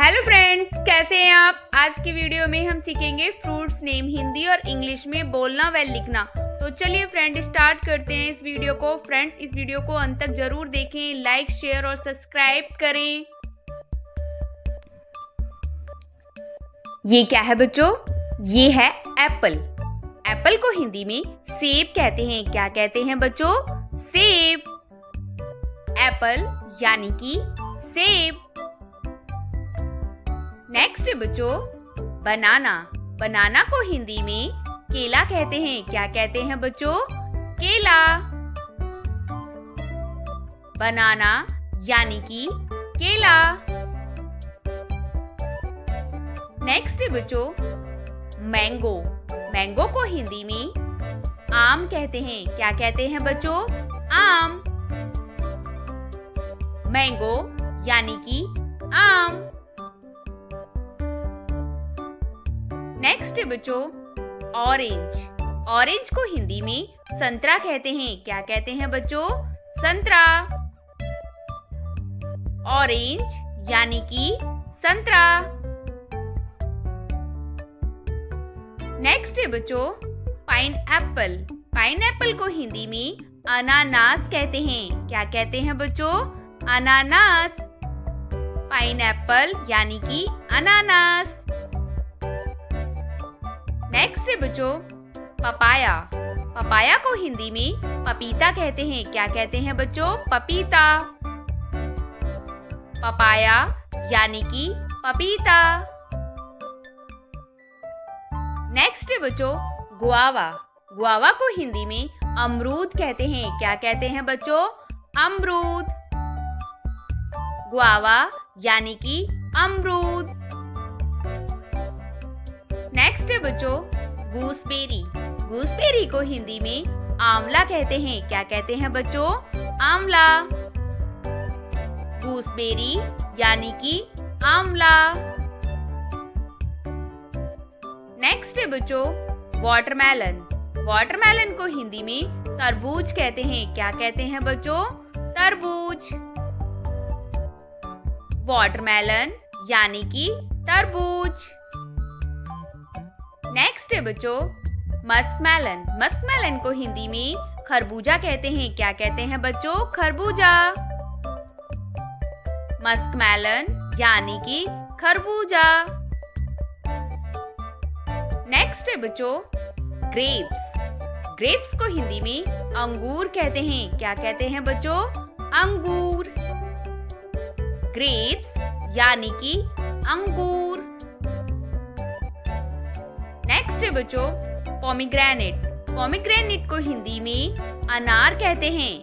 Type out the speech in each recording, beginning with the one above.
Hello friends, कैसे हैं आप। आज की वीडियो में हम सीखेंगे फ्रूट्स नेम हिंदी और इंग्लिश में बोलना व लिखना। तो चलिए फ्रेंड स्टार्ट करते हैं इस वीडियो को। फ्रेंड्स इस वीडियो को अंत तक जरूर देखें, लाइक शेयर और सब्सक्राइब करें। ये क्या है बच्चों? ये है एप्पल। एप्पल को हिंदी में सेब कहते हैं। क्या कहते हैं बच्चों? सेब। एप्पल यानी कि सेब। नेक्स्ट है बच्चों बनाना। बनाना को हिंदी में केला कहते हैं। क्या कहते हैं बच्चों? केला। बनाना यानी कि केला। नेक्स्ट है बच्चों मैंगो। मैंगो को हिंदी में आम कहते हैं। क्या कहते हैं बच्चों? आम। मैंगो यानी कि आम। नेक्स्ट है बच्चों ऑरेंज। ऑरेंज को हिंदी में संतरा कहते हैं। क्या कहते हैं बच्चों? संतरा। ऑरेंज यानी कि संतरा। नेक्स्ट है बच्चों पाइनएप्पल। पाइनएप्पल को हिंदी में अनानास कहते हैं। क्या कहते हैं बच्चों? अनानास। पाइनएप्पल यानी कि अनानास। नेक्स्ट है बच्चों पपाया। पपाया को हिंदी में पपीता कहते हैं। क्या कहते हैं बच्चों? पपीता। पपाया यानी कि पपीता। नेक्स्ट है बच्चों गुआवा। गुआवा को हिंदी में अमरूद कहते हैं। क्या कहते हैं बच्चों? अमरूद। गुआवा यानी कि अमरूद। नेक्स्ट है बच्चों गूसबेरी। गूसबेरी को हिंदी में आंवला कहते हैं। क्या कहते हैं बच्चों? आंवला। गूसबेरी यानी कि आंवला। नेक्स्ट है बच्चों वाटरमेलन। वाटरमेलन को हिंदी में तरबूज कहते हैं। क्या कहते हैं बच्चों? तरबूज। वाटरमेलन यानी कि तरबूज। नेक्स्ट है बच्चों मस्कमेलन। मस्कमेलन को हिंदी में खरबूजा कहते हैं। क्या कहते हैं बच्चों? खरबूजा। मस्कमेलन यानी कि खरबूजा। नेक्स्ट है बच्चों ग्रेप्स। ग्रेप्स को हिंदी में अंगूर कहते हैं। क्या कहते हैं बच्चों? अंगूर। ग्रेप्स यानी कि अंगूर। नेक्स्ट है बच्चों पोमीग्रेनेट। पोमीग्रेनेट को हिंदी में अनार कहते हैं।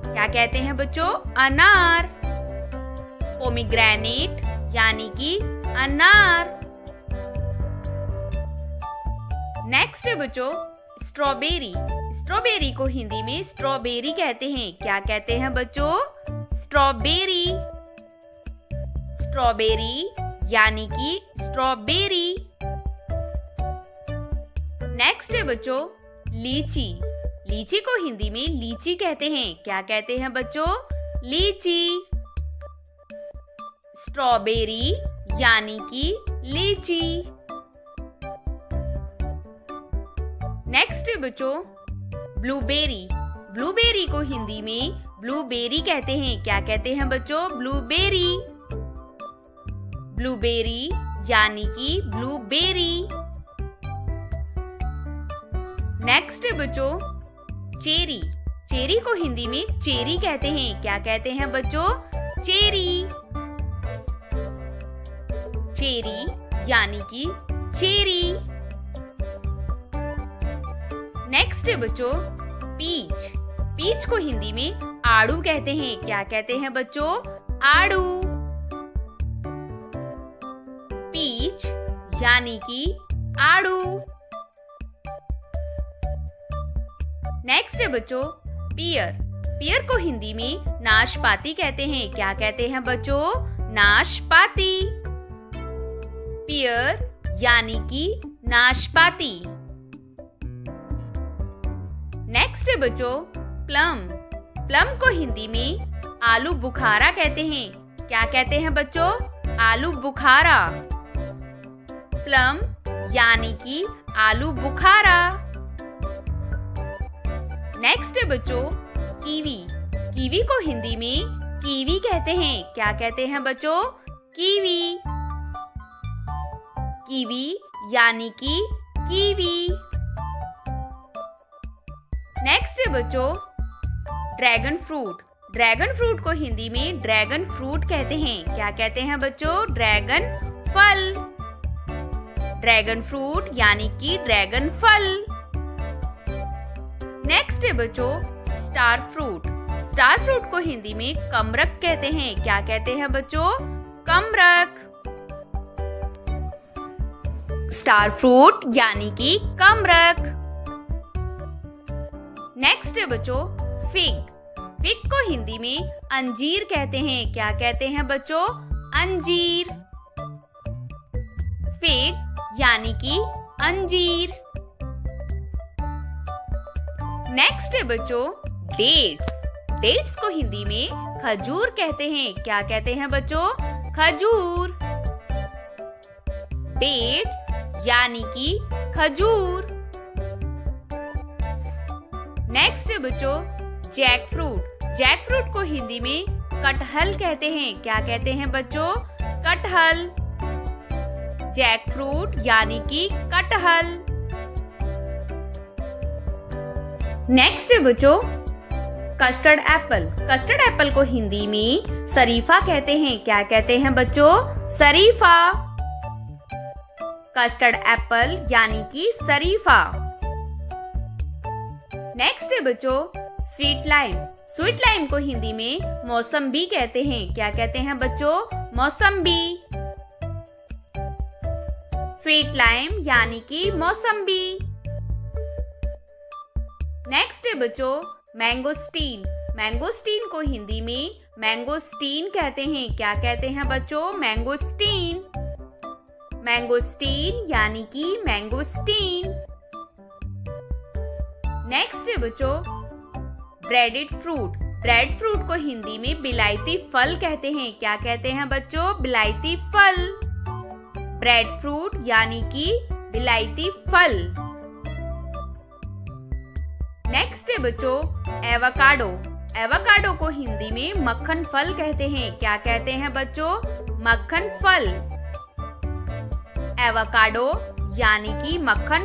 क्या कहते हैं बच्चों? अनार। पोमीग्रेनेट यानी कि अनार। नेक्स्ट है बच्चों स्ट्रॉबेरी। स्ट्रॉबेरी को हिंदी में स्ट्रॉबेरी कहते हैं। क्या कहते हैं बच्चों? स्ट्रॉबेरी। स्ट्रॉबेरी यानी कि स्ट्रॉबेरी। नेक्स्ट है बच्चों लीची। लीची को हिंदी में लीची कहते हैं। क्या कहते हैं बच्चों? लीची। स्ट्रॉबेरी यानी कि लीची। नेक्स्ट है बच्चों ब्लूबेरी। ब्लूबेरी को हिंदी में ब्लूबेरी कहते हैं। क्या कहते हैं बच्चों? ब्लूबेरी। ब्लूबेरी यानी कि ब्लूबेरी। नेक्स्ट है बच्चों चेरी। चेरी को हिंदी में चेरी कहते हैं। क्या कहते हैं बच्चों? चेरी। चेरी यानी कि चेरी। नेक्स्ट है बच्चों पीच। पीच को हिंदी में आड़ू कहते हैं। क्या कहते हैं बच्चों? आड़ू। पीच यानी कि आड़ू। नेक्स्ट है बच्चों पियर। पियर को हिंदी में नाशपाती कहते हैं। क्या कहते हैं बच्चों? नाशपाती। पियर यानी कि नाशपाती। नेक्स्ट है बच्चों प्लम। प्लम को हिंदी में आलू बुखारा कहते हैं। क्या कहते हैं बच्चों? आलू बुखारा। प्लम यानी कि आलू बुखारा। नेक्स्ट है बच्चों कीवी। कीवी को हिंदी में कीवी कहते हैं। क्या कहते हैं बच्चों? कीवी। कीवी यानी कि कीवी। नेक्स्ट है बच्चों ड्रैगन फ्रूट। ड्रैगन फ्रूट को हिंदी में ड्रैगन फ्रूट कहते हैं। क्या कहते हैं बच्चों? ड्रैगन फल। ड्रैगन फ्रूट यानी कि ड्रैगन फल। नेक्स्ट है बच्चों स्टार फ्रूट। स्टार फ्रूट को हिंदी में कमरक कहते हैं। क्या कहते हैं बच्चों? कमरक। स्टार फ्रूट यानी कि कमरक। नेक्स्ट है बच्चों फिग। फिग को हिंदी में अंजीर कहते हैं। क्या कहते हैं बच्चों? अंजीर। फिग यानी कि अंजीर। नेक्स्ट है बच्चों डेट्स। डेट्स को हिंदी में खजूर कहते हैं। क्या कहते हैं बच्चों? खजूर। डेट्स यानी कि खजूर। नेक्स्ट है बच्चों जैक फ्रूट। जैक फ्रूट को हिंदी में कटहल कहते हैं। क्या कहते हैं बच्चों? कटहल। जैक फ्रूट यानी कि कटहल। नेक्स्ट है बच्चों कस्टर्ड एप्पल। कस्टर्ड एप्पल को हिंदी में शरीफा कहते हैं। क्या कहते हैं बच्चों? शरीफा। कस्टर्ड एप्पल यानी कि शरीफा। नेक्स्ट है बच्चों स्वीट लाइम। स्वीट लाइम को हिंदी में मौसम्बी कहते हैं। क्या कहते हैं बच्चों? मौसम्बी। स्वीट लाइम यानी कि मौसम्बी। नेक्स्ट है बच्चों मैंगोस्टीन। मैंगोस्टीन को हिंदी में मैंगोस्टीन कहते हैं। क्या कहते हैं बच्चों? मैंगोस्टीन। मैंगोस्टीन यानी कि मैंगोस्टीन। नेक्स्ट है बच्चों ब्रेडेड फ्रूट। ब्रेड फ्रूट को हिंदी में बिलायती फल कहते हैं। क्या कहते हैं बच्चों? बिलायती फल। ब्रेड फ्रूट यानी कि बिलायती फल। नेक्स्ट है बच्चों एवोकाडो। एवोकाडो को हिंदी में मक्खन फल कहते हैं। क्या कहते हैं बच्चों? मक्खन फल। एवोकाडो यानी कि मक्खन